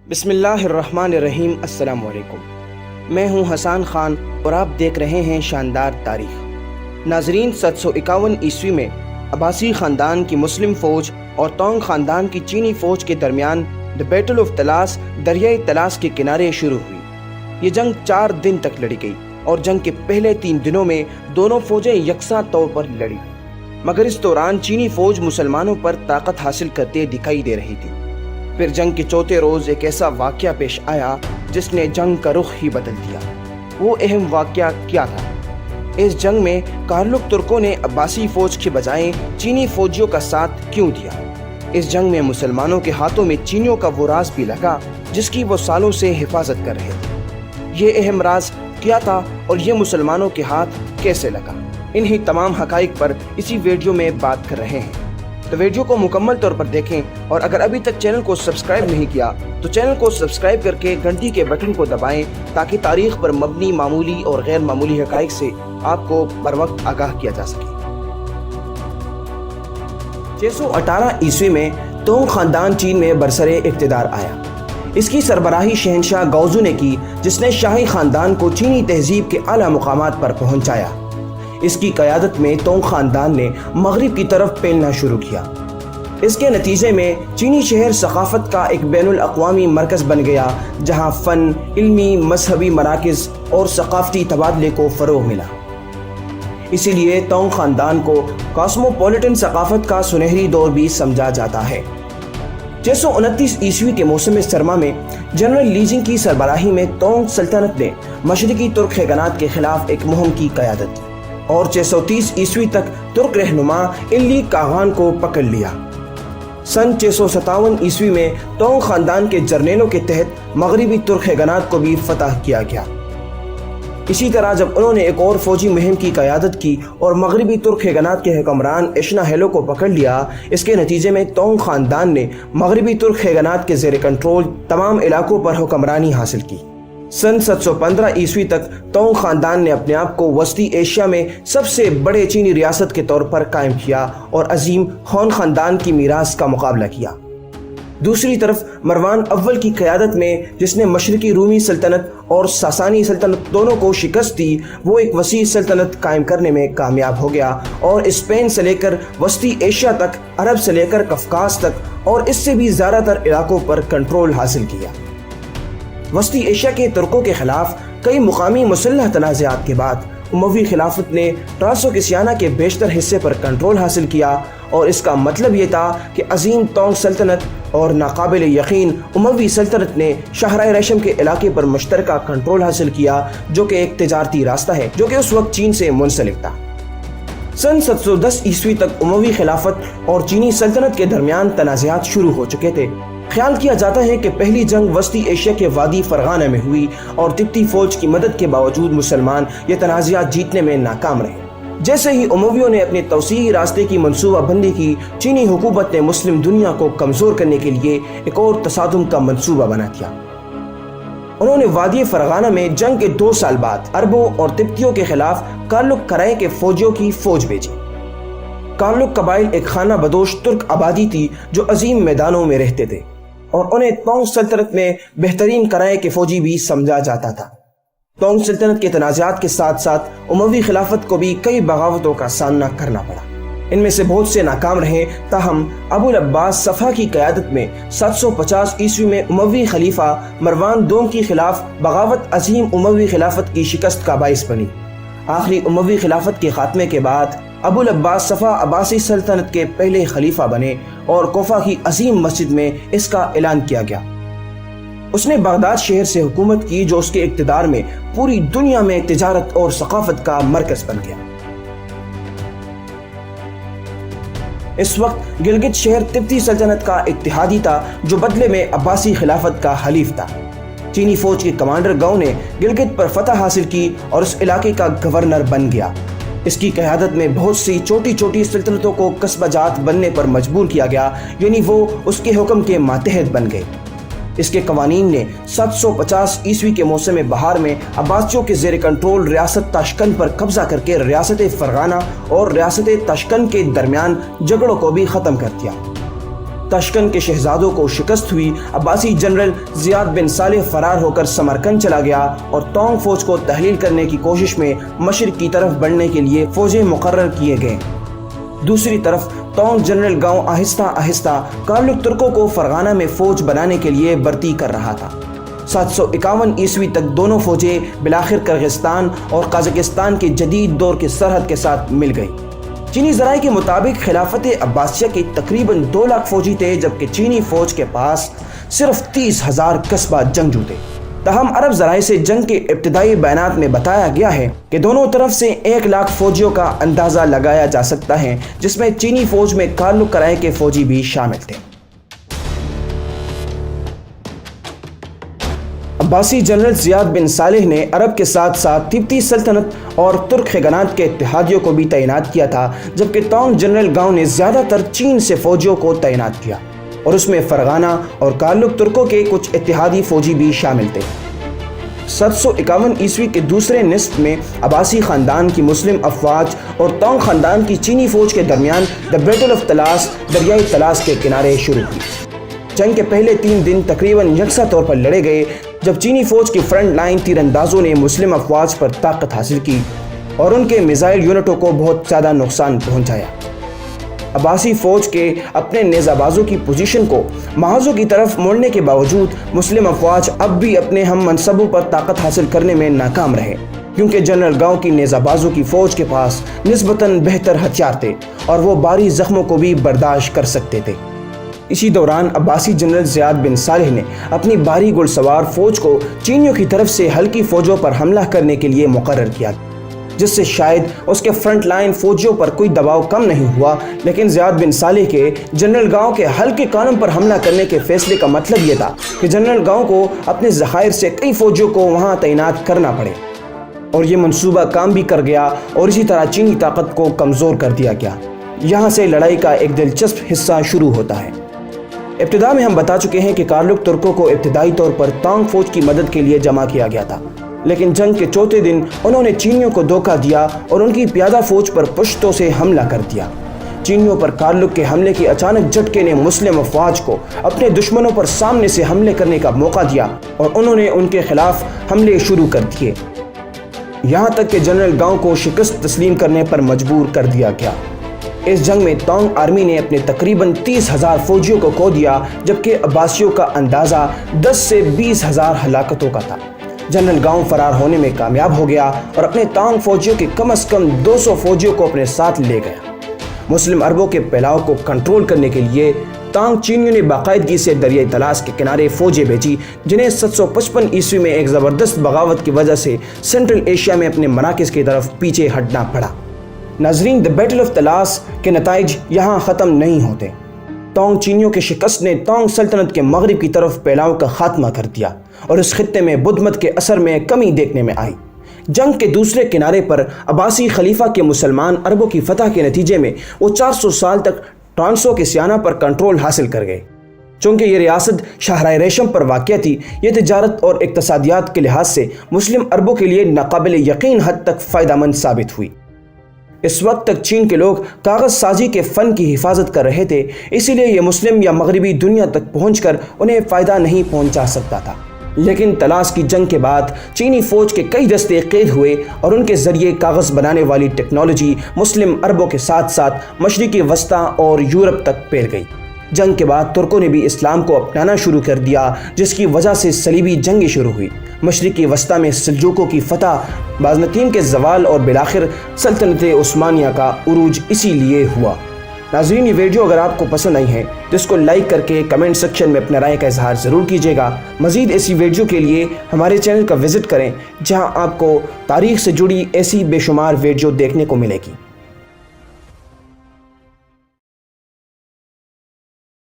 بسم اللہ الرحمن الرحیم۔ السلام علیکم، میں ہوں حسان خان اور آپ دیکھ رہے ہیں شاندار تاریخ۔ ناظرین، 751 عیسوی میں عباسی خاندان کی مسلم فوج اور تونگ خاندان کی چینی فوج کے درمیان دی بیٹل آف تلاس دریائے تلاس کے کنارے شروع ہوئی۔ یہ جنگ 4 دن تک لڑی گئی اور جنگ کے پہلے 3 دنوں میں دونوں فوجیں یکساں طور پر لڑی، مگر اس دوران چینی فوج مسلمانوں پر طاقت حاصل کرتے دکھائی دے رہی تھی۔ پھر جنگ کے چوتھے روز ایک ایسا واقعہ پیش آیا جس نے جنگ کا رخ ہی بدل دیا۔ وہ اہم واقعہ کیا تھا؟ اس جنگ میں کارلک ترکوں نے عباسی فوج کے بجائے چینی فوجیوں کا ساتھ کیوں دیا؟ اس جنگ میں مسلمانوں کے ہاتھوں میں چینیوں کا وہ راز بھی لگا جس کی وہ سالوں سے حفاظت کر رہے تھے۔ یہ اہم راز کیا تھا اور یہ مسلمانوں کے ہاتھ کیسے لگا؟ انہی تمام حقائق پر اسی ویڈیو میں بات کر رہے ہیں، تو ویڈیو کو مکمل طور پر دیکھیں، اور اگر ابھی تک چینل کو سبسکرائب نہیں کیا تو چینل کو سبسکرائب کر کے گھنٹی کے بٹن کو دبائیں تاکہ تاریخ پر مبنی معمولی اور غیر معمولی حقائق سے آپ کو بر وقت آگاہ کیا جا سکے۔ 618 عیسوی میں تونگ خاندان چین میں برسر اقتدار آیا۔ اس کی سربراہی شہنشاہ گاؤزو نے کی، جس نے شاہی خاندان کو چینی تہذیب کے اعلیٰ مقامات پر پہنچایا۔ اس کی قیادت میں تونگ خاندان نے مغرب کی طرف پھیلنا شروع کیا۔ اس کے نتیجے میں چینی شہر ثقافت کا ایک بین الاقوامی مرکز بن گیا، جہاں فن، علمی، مذہبی مراکز اور ثقافتی تبادلے کو فروغ ملا۔ اسی لیے تونگ خاندان کو کاسموپولیٹن ثقافت کا سنہری دور بھی سمجھا جاتا ہے۔ 629 عیسوی کے موسم سرما میں جنرل لیجنگ کی سربراہی میں تونگ سلطنت نے مشرقی ترک خیگانات کے خلاف ایک مہم کی قیادت کی اور 630 عیسوی تک ترک رہنما الی کاغان کو پکڑ لیا۔ سن 657 عیسوی میں تونگ خاندان کے جرنیلوں کے تحت مغربی ترک خیگانات کو بھی فتح کیا گیا۔ اسی طرح جب انہوں نے ایک اور فوجی مہم کی قیادت کی اور مغربی ترک خیگانات کے حکمران اشنا ہیلو کو پکڑ لیا، اس کے نتیجے میں تونگ خاندان نے مغربی ترک خیگانات کے زیر کنٹرول تمام علاقوں پر حکمرانی حاصل کی۔ سن 715 عیسوی تک تونگ خاندان نے اپنے آپ کو وسطی ایشیا میں سب سے بڑے چینی ریاست کے طور پر قائم کیا اور عظیم ہون خاندان کی میراث کا مقابلہ کیا۔ دوسری طرف مروان اول کی قیادت میں، جس نے مشرقی رومی سلطنت اور ساسانی سلطنت دونوں کو شکست دی، وہ ایک وسیع سلطنت قائم کرنے میں کامیاب ہو گیا اور اسپین سے لے کر وسطی ایشیا تک، عرب سے لے کر کفکاز تک اور اس سے بھی زیادہ تر علاقوں پر کنٹرول حاصل کیا۔ وسطی ایشیا کے ترکوں کے خلاف کئی مقامی مسلح تنازعات کے بعد اموی خلافت نے ٹرانسوکسیانا کے بیشتر حصے پر کنٹرول حاصل کیا، اور اس کا مطلب یہ تھا کہ عظیم تونگ سلطنت اور ناقابل یقین اموی سلطنت نے شاہراہ ریشم کے علاقے پر مشترکہ کنٹرول حاصل کیا، جو کہ ایک تجارتی راستہ ہے جو کہ اس وقت چین سے منسلک تھا۔ سن 710 عیسوی تک اموی خلافت اور چینی سلطنت کے درمیان تنازعات شروع ہو چکے تھے۔ خیال کیا جاتا ہے کہ پہلی جنگ وسطی ایشیا کے وادی فرغانہ میں ہوئی اور تبتی فوج کی مدد کے باوجود مسلمان یہ تنازعات جیتنے میں ناکام رہے۔ جیسے ہی امویوں نے اپنے توسیعی راستے کی منصوبہ بندی کی، چینی حکومت نے مسلم دنیا کو کمزور کرنے کے لیے ایک اور تصادم کا منصوبہ بنا دیا۔ انہوں نے وادی فرغانہ میں جنگ کے 2 سال بعد عربوں اور تبتیوں کے خلاف کارلک کرائے کے فوجیوں کی فوج بھیجی۔ کارلک قبائل ایک خانہ بدوش ترک آبادی تھی جو عظیم میدانوں میں رہتے تھے، اور انہیں تونگ سلطنت میں بہترین کرائے کے فوجی بھی سمجھا جاتا تھا۔ تونگ سلطنت کے تنازعات کے ساتھ ساتھ اموی خلافت کو بھی کئی بغاوتوں کا سامنا کرنا پڑا۔ ان میں سے بہت سے ناکام رہے، تاہم ابو العباس صفا کی قیادت میں 750 عیسوی میں اموی خلیفہ مروان دوم کے خلاف بغاوت عظیم اموی خلافت کی شکست کا باعث بنی۔ آخری اموی خلافت کے خاتمے کے بعد ابو العباس صفا عباسی سلطنت کے پہلے خلیفہ بنے اور کوفہ کی عظیم مسجد میں اس کا اعلان کیا گیا۔ اس نے بغداد شہر سے حکومت کی، جو اس کے اقتدار میں پوری دنیا میں تجارت اور ثقافت کا مرکز بن گیا۔ اس وقت گلگت شہر تبتی سلطنت کا اتحادی تھا، جو بدلے میں عباسی خلافت کا حلیف تھا۔ چینی فوج کے کمانڈر گاؤ نے گلگت پر فتح حاصل کی اور اس علاقے کا گورنر بن گیا۔ اس کی قیادت میں بہت سی چھوٹی چھوٹی سلطنتوں کو قصبہ جات بننے پر مجبور کیا گیا، یعنی وہ اس کے حکم کے ماتحت بن گئے۔ اس کے قوانین نے 750 عیسوی کے موسم بہار میں عباسیوں کے زیر کنٹرول ریاست تاشقند پر قبضہ کر کے ریاست فرغانہ اور ریاست تاشقند کے درمیان جھگڑوں کو بھی ختم کر دیا۔ تاشقند کے شہزادوں کو شکست ہوئی، عباسی جنرل زیاد بن صالح فرار ہو کر سمرقند چلا گیا اور تونگ فوج کو تحلیل کرنے کی کوشش میں مشرق کی طرف بڑھنے کے لیے فوجیں مقرر کیے گئے۔ دوسری طرف تونگ جنرل گاؤں آہستہ آہستہ کارلوک ترکوں کو فرغانہ میں فوج بنانے کے لیے بھرتی کر رہا تھا۔ 751 عیسوی تک دونوں فوجیں بالآخر کرغزستان اور قازقستان کے جدید دور کے سرحد کے ساتھ مل گئی۔ چینی ذرائع کے مطابق خلافت عباسیہ کے تقریباً 2 لاکھ فوجی تھے، جبکہ چینی فوج کے پاس صرف 30,000 قصبہ جنگجو تھے۔ تاہم عرب ذرائع سے جنگ کے ابتدائی بیانات میں بتایا گیا ہے کہ دونوں طرف سے 1 لاکھ فوجیوں کا اندازہ لگایا جا سکتا ہے، جس میں چینی فوج میں کارلوک کرائے کے فوجی بھی شامل تھے۔ عباسی جنرل زیاد بن صالح نے عرب کے ساتھ ساتھ تبتی سلطنت اور ترک خیگانات کے اتحادیوں کو بھی تعینات کیا تھا، جبکہ تونگ جنرل گاؤں نے زیادہ تر چین سے فوجیوں کو تعینات کیا اور اس میں فرغانہ اور کارلوک ترکوں کے کچھ اتحادی فوجی بھی شامل تھے۔ 751 عیسوی کے دوسرے نصف میں عباسی خاندان کی مسلم افواج اور تونگ خاندان کی چینی فوج کے درمیان دی بیٹل آف طلاس دریائے طلاس کے کنارے شروع ہوئی۔ جنگ کے پہلے 3 دن تقریباً یکساں طور پر لڑے گئے، جب چینی فوج کی فرنٹ لائن تیر اندازوں نے مسلم افواج پر طاقت حاصل کی اور ان کے میزائل یونٹوں کو بہت زیادہ نقصان پہنچایا۔ عباسی فوج کے اپنے نیزہ بازوں کی پوزیشن کو محاذوں کی طرف موڑنے کے باوجود مسلم افواج اب بھی اپنے ہم منصبوں پر طاقت حاصل کرنے میں ناکام رہے، کیونکہ جنرل گاؤں کی نیزہ بازوں کی فوج کے پاس نسبتاً بہتر ہتھیار تھے اور وہ بھاری زخموں کو بھی برداشت کر سکتے تھے۔ اسی دوران عباسی جنرل زیاد بن صالح نے اپنی بھاری گھڑ سوار فوج کو چینیوں کی طرف سے ہلکی فوجوں پر حملہ کرنے کے لیے مقرر کیا، جس سے شاید اس کے فرنٹ لائن فوجیوں پر کوئی دباؤ کم نہیں ہوا، لیکن زیاد بن صالح کے جنرل گاؤں کے ہلکے کالم پر حملہ کرنے کے فیصلے کا مطلب یہ تھا کہ جنرل گاؤں کو اپنے ذخائر سے کئی فوجیوں کو وہاں تعینات کرنا پڑے، اور یہ منصوبہ کام بھی کر گیا اور اسی طرح چینی طاقت کو کمزور کر دیا گیا۔ یہاں سے لڑائی کا ایک دلچسپ حصہ شروع ہوتا ہے۔ ابتدا میں ہم بتا چکے ہیں کہ کارلوک ترکوں کو ابتدائی طور پر تونگ فوج کی مدد کے لیے جمع کیا گیا تھا، لیکن جنگ کے 4تھے دن انہوں نے چینیوں کو دھوکہ دیا اور ان کی پیادہ فوج پر پشتوں سے حملہ کر دیا۔ چینیوں پر کارلوک کے حملے کے اچانک جھٹکے نے مسلم افواج کو اپنے دشمنوں پر سامنے سے حملے کرنے کا موقع دیا اور انہوں نے ان کے خلاف حملے شروع کر دیے، یہاں تک کہ جنرل گاؤں کو شکست تسلیم کرنے پر مجبور کر دیا گیا۔ اس جنگ میں تونگ آرمی نے اپنے تقریباً 30,000 فوجیوں کو کھو دیا، جبکہ عباسیوں کا اندازہ 10 سے 20,000 ہلاکتوں کا تھا۔ جنرل گاؤں فرار ہونے میں کامیاب ہو گیا اور اپنے تونگ فوجیوں کے کم از کم 200 فوجیوں کو اپنے ساتھ لے گیا۔ مسلم عربوں کے پھیلاؤ کو کنٹرول کرنے کے لیے تونگ چینیوں نے باقاعدگی سے دریائے طلاس کے کنارے فوجیں بھیجی، جنہیں 755 عیسوی میں ایک زبردست بغاوت کی وجہ سے سینٹرل ایشیا میں اپنے مراکز کی طرف پیچھے ہٹنا پڑا۔ ناظرین، دی بیٹل آف طلاس کے نتائج یہاں ختم نہیں ہوتے۔ تونگ چینیوں کے شکست نے تونگ سلطنت کے مغرب کی طرف پھیلاؤ کا خاتمہ کر دیا اور اس خطے میں بدھ مت کے اثر میں کمی دیکھنے میں آئی۔ جنگ کے دوسرے کنارے پر عباسی خلیفہ کے مسلمان عربوں کی فتح کے نتیجے میں وہ 400 سال تک ٹرانسو کے سیانہ پر کنٹرول حاصل کر گئے۔ چونکہ یہ ریاست شاہراہ ریشم پر واقع تھی، یہ تجارت اور اقتصادیات کے لحاظ سے مسلم عربوں کے لیے ناقابل یقین حد تک فائدہ مند ثابت ہوئی۔ اس وقت تک چین کے لوگ کاغذ سازی کے فن کی حفاظت کر رہے تھے، اسی لیے یہ مسلم یا مغربی دنیا تک پہنچ کر انہیں فائدہ نہیں پہنچا سکتا تھا۔ لیکن طلاس کی جنگ کے بعد چینی فوج کے کئی دستے قید ہوئے اور ان کے ذریعے کاغذ بنانے والی ٹیکنالوجی مسلم عربوں کے ساتھ ساتھ مشرقی وسطی اور یورپ تک پھیل گئی۔ جنگ کے بعد ترکوں نے بھی اسلام کو اپنانا شروع کر دیا، جس کی وجہ سے صلیبی جنگیں شروع ہوئی۔ مشرقی وسطی میں سلجوقوں کی فتح، بازنطین کے زوال اور بالآخر سلطنت عثمانیہ کا عروج اسی لیے ہوا۔ ناظرین، یہ ویڈیو اگر آپ کو پسند آئی ہے تو اس کو لائک کر کے کمنٹ سیکشن میں اپنے رائے کا اظہار ضرور کیجیے گا۔ مزید ایسی ویڈیو کے لیے ہمارے چینل کا وزٹ کریں، جہاں آپ کو تاریخ سے جڑی ایسی بے شمار ویڈیو دیکھنے کو ملے گی۔